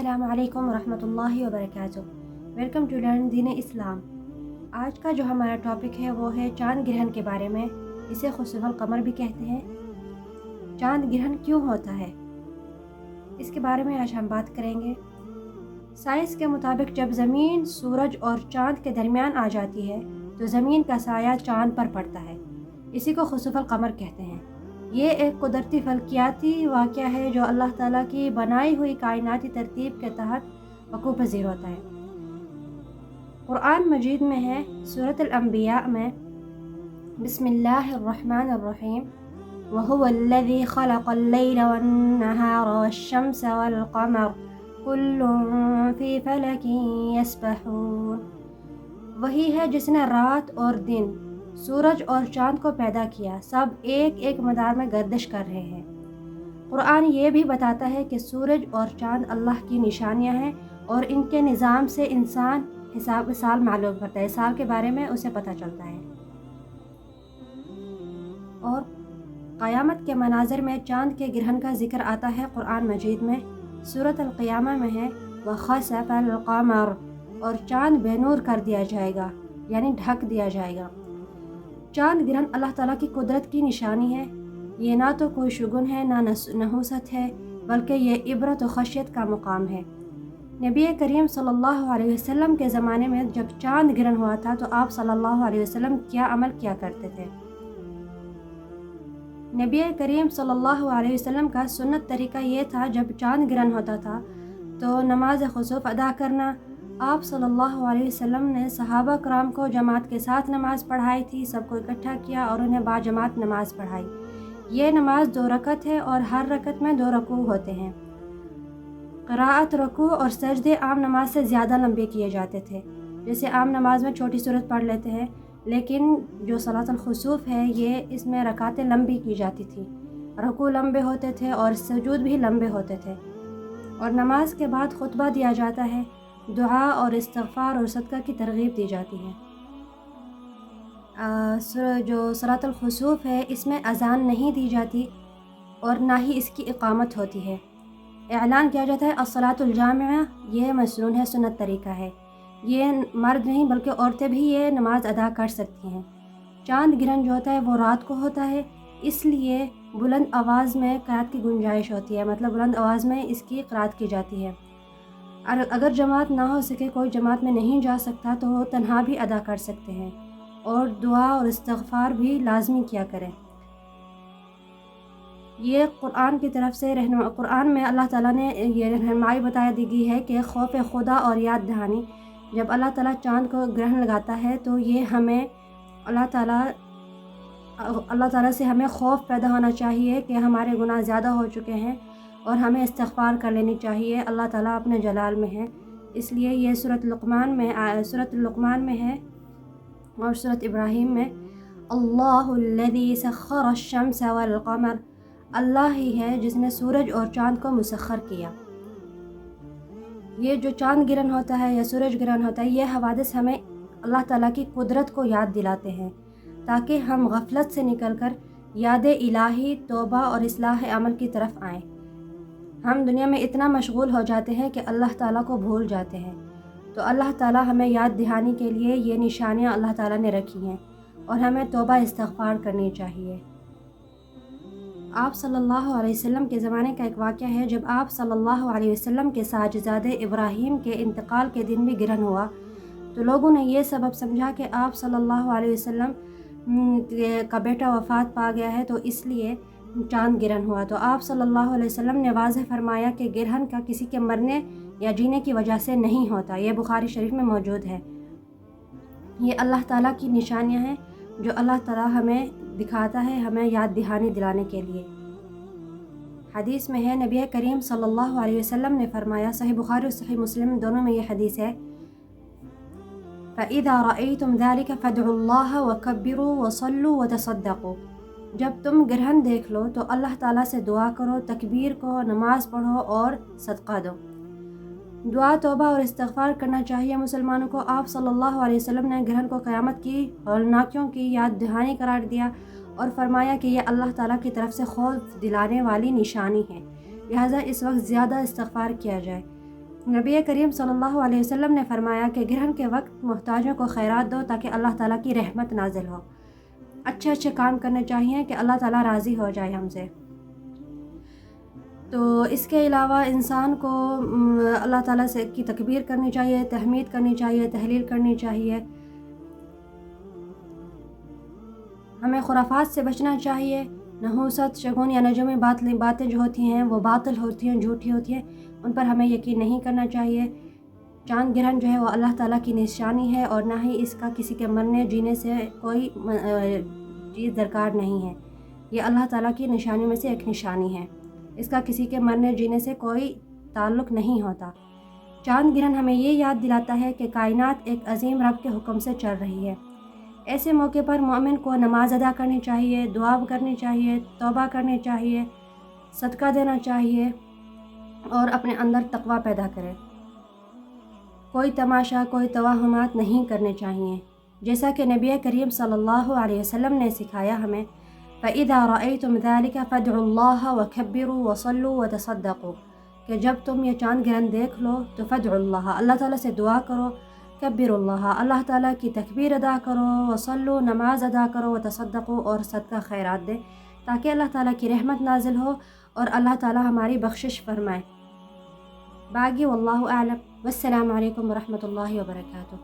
السلام علیکم ورحمۃ اللہ وبرکاتہ۔ ویلکم ٹو لرن دین اسلام۔ آج کا جو ہمارا ٹاپک ہے وہ ہے چاند گرہن کے بارے میں، اسے خسوف القمر بھی کہتے ہیں۔ چاند گرہن کیوں ہوتا ہے، اس کے بارے میں آج ہم بات کریں گے۔ سائنس کے مطابق جب زمین سورج اور چاند کے درمیان آ جاتی ہے تو زمین کا سایہ چاند پر پڑتا ہے، اسی کو خسوف القمر کہتے ہیں۔ یہ ایک قدرتی فلکیاتی واقعہ ہے جو اللہ تعالیٰ کی بنائی ہوئی کائناتی ترتیب کے تحت وقوع پذیر ہوتا ہے۔ قرآن مجید میں ہے، سورۃ الانبیاء میں، بسم اللہ الرحمن الرحیم، وَهُوَ الَّذِي خَلَقَ اللَّيْلَ وَالنَّهَارَ وَالشَّمْسَ وَالْقَمَرَ كُلٌّ فِي فَلَكٍ يَسْبَحُونَ۔ وہی ہے جس نے رات اور دن، سورج اور چاند کو پیدا کیا، سب ایک ایک مدار میں گردش کر رہے ہیں۔ قرآن یہ بھی بتاتا ہے کہ سورج اور چاند اللہ کی نشانیاں ہیں اور ان کے نظام سے انسان حساب سال معلوم کرتا ہے، سال کے بارے میں اسے پتہ چلتا ہے۔ اور قیامت کے مناظر میں چاند کے گرہن کا ذکر آتا ہے قرآن مجید میں، سورۃ القیامہ میں ہے، وَخَسَفَ الْقَمَرُ، اور چاند بے نور کر دیا جائے گا، یعنی ڈھک دیا جائے گا۔ چاند گرہن اللہ تعالیٰ کی قدرت کی نشانی ہے۔ یہ نہ تو کوئی شگن ہے نہ نحوست ہے، بلکہ یہ عبرت و خشیت کا مقام ہے۔ نبی کریم صلی اللہ علیہ وسلم کے زمانے میں جب چاند گرہن ہوا تھا تو آپ صلی اللہ علیہ وسلم کیا عمل کیا کرتے تھے؟ نبی کریم صلی اللہ علیہ وسلم کا سنت طریقہ یہ تھا، جب چاند گرہن ہوتا تھا تو نماز خسوف ادا کرنا۔ آپ صلی اللہ علیہ وسلم نے صحابہ کرام کو جماعت کے ساتھ نماز پڑھائی تھی، سب کو اکٹھا کیا اور انہیں با جماعت نماز پڑھائی۔ یہ نماز 2 رکعت ہے اور ہر رکعت میں 2 رکوع ہوتے ہیں۔ قراءت، رکوع اور سجدے عام نماز سے زیادہ لمبے کیے جاتے تھے، جیسے عام نماز میں چھوٹی سورت پڑھ لیتے ہیں، لیکن جو صلاۃ الخسوف ہے یہ اس میں رکعتیں لمبی کی جاتی تھی، رکوع لمبے ہوتے تھے اور سجود بھی لمبے ہوتے تھے، اور نماز کے بعد خطبہ دیا جاتا ہے، دعا اور استغفار اور صدقہ کی ترغیب دی جاتی ہے۔ جو صلاۃ الخسوف ہے اس میں اذان نہیں دی جاتی اور نہ ہی اس کی اقامت ہوتی ہے۔ اعلان کیا جاتا ہے الصلاۃ الجامعہ، یہ مسنون ہے، سنت طریقہ ہے، یہ مرد نہیں بلکہ عورتیں بھی یہ نماز ادا کر سکتی ہیں۔ چاند گرہن جو ہوتا ہے وہ رات کو ہوتا ہے، اس لیے بلند آواز میں قرأت کی گنجائش ہوتی ہے، مطلب بلند آواز میں اس کی قرأت کی جاتی ہے۔ اگر جماعت نہ ہو سکے، کوئی جماعت میں نہیں جا سکتا تو وہ تنہا بھی ادا کر سکتے ہیں، اور دعا اور استغفار بھی لازمی کیا کریں۔ یہ قرآن کی طرف سے قرآن میں اللہ تعالیٰ نے یہ رہنمائی بتا دی ہے کہ خوف خدا اور یاد دہانی، جب اللہ تعالیٰ چاند کو گرہن لگاتا ہے تو یہ ہمیں اللہ تعالیٰ سے ہمیں خوف پیدا ہونا چاہیے کہ ہمارے گناہ زیادہ ہو چکے ہیں اور ہمیں استغفار کر لینی چاہیے، اللہ تعالیٰ اپنے جلال میں ہے۔ اس لیے یہ سورۃ لقمان میں ہے اور سورۃ ابراہیم میں، اللہ الذی سخر الشمس والقمر، اللہ ہی ہے جس نے سورج اور چاند کو مسخر کیا۔ یہ جو چاند گرہن ہوتا ہے یا سورج گرہن ہوتا ہے، یہ حوادث ہمیں اللہ تعالیٰ کی قدرت کو یاد دلاتے ہیں، تاکہ ہم غفلت سے نکل کر یاد الہی، توبہ اور اصلاح عمل کی طرف آئیں۔ ہم دنیا میں اتنا مشغول ہو جاتے ہیں کہ اللہ تعالیٰ کو بھول جاتے ہیں، تو اللہ تعالیٰ ہمیں یاد دہانی کے لیے یہ نشانیاں اللہ تعالیٰ نے رکھی ہیں اور ہمیں توبہ استغفار کرنی چاہیے۔ آپ صلی اللہ علیہ وسلم کے زمانے کا ایک واقعہ ہے، جب آپ صلی اللہ علیہ وسلم کے ساجزادے ابراہیم کے انتقال کے دن بھی گرہن ہوا تو لوگوں نے یہ سبب سمجھا کہ آپ صلی اللہ علیہ وسلم کا بیٹا وفات پا گیا ہے، تو اس لیے چاند گرہن ہوا۔ تو آپ صلی اللہ علیہ وسلم نے واضح فرمایا کہ گرہن کا کسی کے مرنے یا جینے کی وجہ سے نہیں ہوتا، یہ بخاری شریف میں موجود ہے۔ یہ اللہ تعالیٰ کی نشانیاں ہیں جو اللہ تعالیٰ ہمیں دکھاتا ہے، ہمیں یاد دہانی دلانے کے لیے۔ حدیث میں ہے، نبی کریم صلی اللہ علیہ وسلم نے فرمایا، صحیح بخاری اور صحیح مسلم دونوں میں یہ حدیث ہے، فَإِذَا رَأَيْتُمْ ذَلِكَ فَادْعُوا اللَّهَ وَكَبِّرُوا وَصَلُّوا وَتَصَدَّقُوا، جب تم گرہن دیکھ لو تو اللہ تعالیٰ سے دعا کرو، تکبیر کہو، نماز پڑھو اور صدقہ دو۔ دعا، توبہ اور استغفار کرنا چاہیے مسلمانوں کو۔ آپ صلی اللہ علیہ وسلم نے گرہن کو قیامت کی ہولناکیوں کی یاد دہانی قرار دیا اور فرمایا کہ یہ اللہ تعالیٰ کی طرف سے خوف دلانے والی نشانی ہے، لہٰذا اس وقت زیادہ استغفار کیا جائے۔ نبی کریم صلی اللہ علیہ وسلم نے فرمایا کہ گرہن کے وقت محتاجوں کو خیرات دو تاکہ اللہ تعالیٰ کی رحمت نازل ہو۔ اچھے اچھے کام کرنے چاہیے کہ اللہ تعالیٰ راضی ہو جائے ہم سے۔ تو اس کے علاوہ انسان کو اللہ تعالیٰ سے کی تکبیر کرنی چاہیے، تحمید کرنی چاہیے، تحلیل کرنی چاہیے۔ ہمیں خرافات سے بچنا چاہیے۔ نحوست، شگون یا نجومی باتیں جو ہوتی ہیں وہ باطل ہوتی ہیں، جھوٹی ہوتی ہیں، ان پر ہمیں یقین نہیں کرنا چاہیے۔ چاند گرہن جو ہے وہ اللہ تعالیٰ کی نشانی ہے اور نہ ہی اس کا کسی کے مرنے جینے سے کوئی چیز درکار نہیں ہے۔ یہ اللہ تعالیٰ کی نشانیوں میں سے ایک نشانی ہے، اس کا کسی کے مرنے جینے سے کوئی تعلق نہیں ہوتا۔ چاند گرہن ہمیں یہ یاد دلاتا ہے کہ کائنات ایک عظیم رب کے حکم سے چل رہی ہے۔ ایسے موقع پر مومن کو نماز ادا کرنی چاہیے، دعا کرنی چاہیے، توبہ کرنی چاہیے، صدقہ دینا چاہیے اور اپنے اندر تقوی پیدا کرے۔ کوئی تماشا، کوئی توہمات نہیں کرنے چاہیے، جیسا کہ نبی کریم صلی اللہ علیہ وسلم نے سکھایا ہمیں، فَإِذَا رَأَيْتُمْ ذَلِكَ فَادْعُوا اللَّهَ وَكَبِّرُوا وَصَلُّوا وَتَصَدَّقُوا کہ جب تم یہ چاند گرہن دیکھ لو تو فَادْعُوا اللَّهَ اللہ تعالیٰ سے دعا کرو، کبروا اللہ اللہ تعالیٰ کی تکبیر ادا کرو، وصلوا نماز ادا کرو، وتصدقوا اور صدقہ خیرات دے تاکہ اللہ تعالیٰ کی رحمت نازل ہو اور اللہ تعالیٰ ہماری بخشش فرمائے۔ باقی واللہ اعلم، والسلام علیکم ورحمۃ اللہ وبرکاتہ۔